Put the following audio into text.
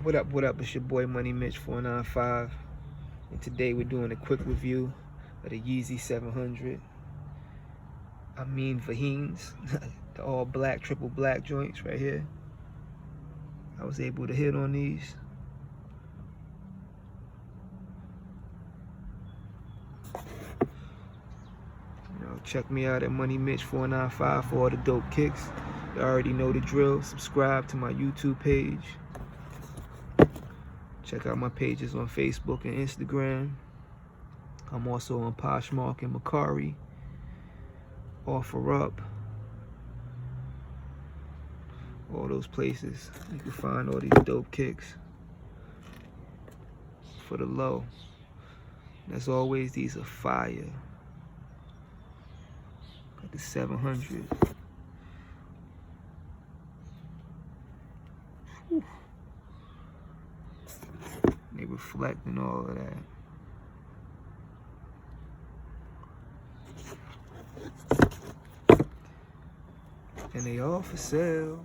What up, what up? It's your boy Money Mitch 495. And today we're doing a quick review of the Yeezy 700. Mnvns, the all black, triple black joints right here. I was able to hit on these. Check me out at Money Mitch 495 for all the dope kicks. You already know the drill. Subscribe to my YouTube page. Check out my pages on Facebook and Instagram. I'm also on Poshmark and Macari. Offer Up. All those places. You can find all these dope kicks for the low. And as always, these are fire. Got the 700. Whew. They reflect and all of that. And they all for sale.